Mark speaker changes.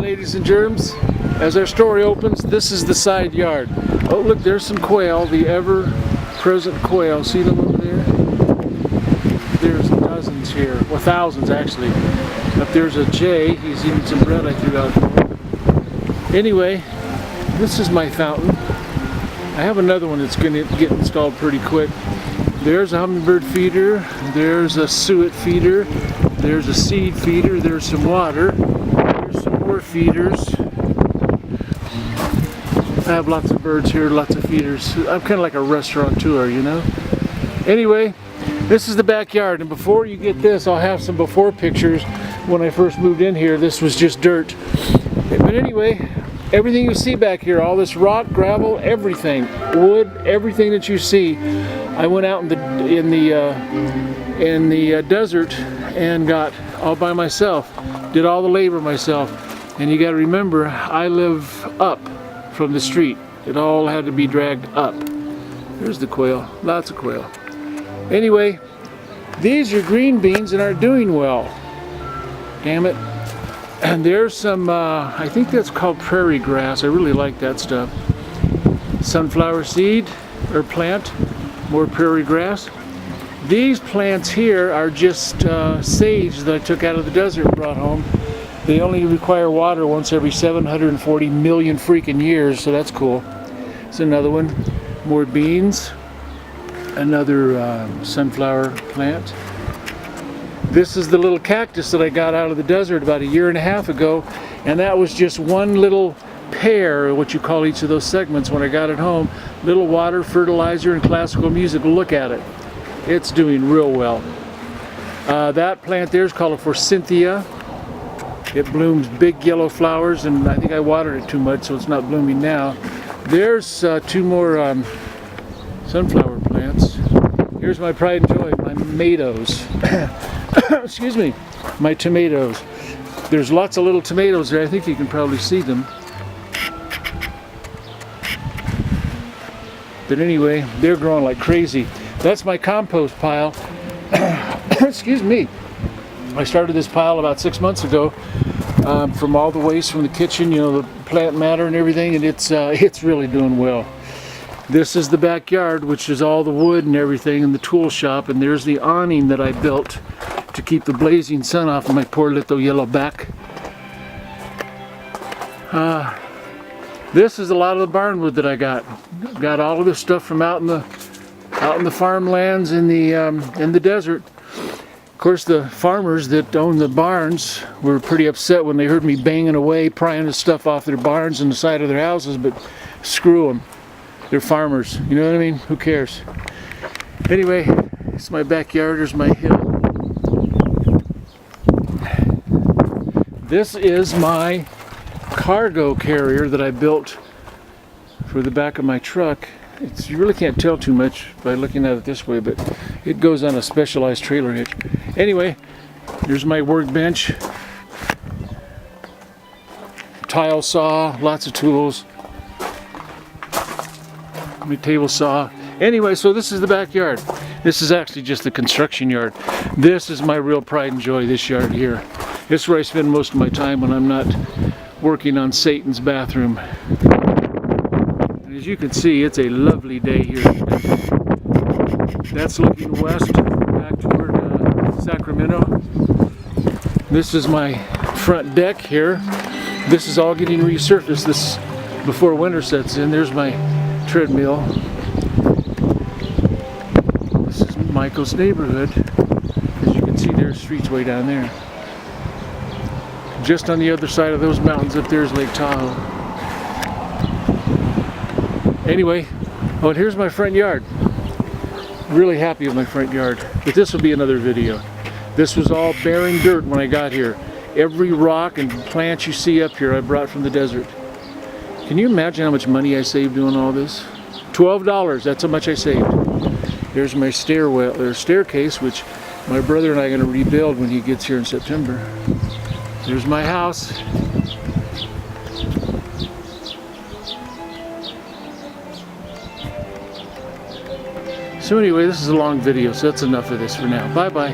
Speaker 1: ladies and germs. As our story opens, this is the side yard. Oh, look, there's some quail, the ever-present quail. See them over there? There's dozens here, well, thousands actually. Up there's a jay. He's eating some bread I threw out there. Anyway, this is my fountain. I have another one that's going to get installed pretty quick. There's a hummingbird feeder. There's a suet feeder. There's a seed feeder. There's some water. There's some more feeders. I have lots of birds here, lots of feeders. I'm kind of like a restaurateur, you know? Anyway, this is the backyard, and before you get this, I'll have some before pictures. When I first moved in here, this was just dirt. But anyway, everything you see back here, all this rock, gravel, everything, wood, everything that you see, I went out in the desert and got all by myself. Did all the labor myself. And you got to remember, I live up from the street. It all had to be dragged up. There's the quail, lots of quail. Anyway, these are green beans and are doing well. Damn it. And there's some, I think that's called prairie grass. I really like that stuff. Sunflower seed, or plant, more prairie grass. These plants here are just sage that I took out of the desert and brought home. They only require water once every 740 million freaking years, so that's cool. It's another one. More beans. Another sunflower plant. This is the little cactus that I got out of the desert about 1.5 years ago, and that was just one little pair, what you call each of those segments, when I got it home. Little water, fertilizer, and classical music. Look at it. It's doing real well. That plant there is called a forsythia. It blooms big yellow flowers, and I think I watered it too much, so it's not blooming now. There's two more sunflower plants. Here's my pride and joy, my tomatoes. Excuse me, my tomatoes. There's lots of little tomatoes there. I think you can probably see them. But anyway, they're growing like crazy. That's my compost pile. Excuse me. I started this pile about 6 months ago from all the waste from the kitchen, you know, the plant matter and everything, and it's really doing well. This is the backyard, which is all the wood and everything, and the tool shop, and there's the awning that I built to keep the blazing sun off of my poor little yellow back. This is a lot of the barnwood that I got. Got all of this stuff from out in the farmlands in the desert. Of course, the farmers that own the barns were pretty upset when they heard me banging away, prying the stuff off their barns and the side of their houses, but screw them. They're farmers, you know what I mean? Who cares? Anyway, it's my backyard, there's my hill. This is my cargo carrier that I built for the back of my truck. You really can't tell too much by looking at it this way, but it goes on a specialized trailer hitch. Anyway, here's my workbench. Tile saw, lots of tools. My table saw. Anyway, so this is the backyard. This is actually just the construction yard. This is my real pride and joy, this yard here. This is where I spend most of my time when I'm not working on Satan's bathroom. And as you can see, it's a lovely day here. That's looking west, back toward Sacramento. This is my front deck here. This is all getting resurfaced this before winter sets in. There's my treadmill. This is Michael's neighborhood. As you can see, there's streets way down there. Just on the other side of those mountains up there is Lake Tahoe. Anyway, oh, and here's my front yard. Really happy with my front yard. But this will be another video. This was all barren dirt when I got here. Every rock and plant you see up here I brought from the desert. Can you imagine how much money I saved doing all this? $12, that's how much I saved. There's my staircase, which my brother and I are going to rebuild when he gets here in September. There's my house. So anyway, this is a long video, so that's enough of this for now. Bye-bye.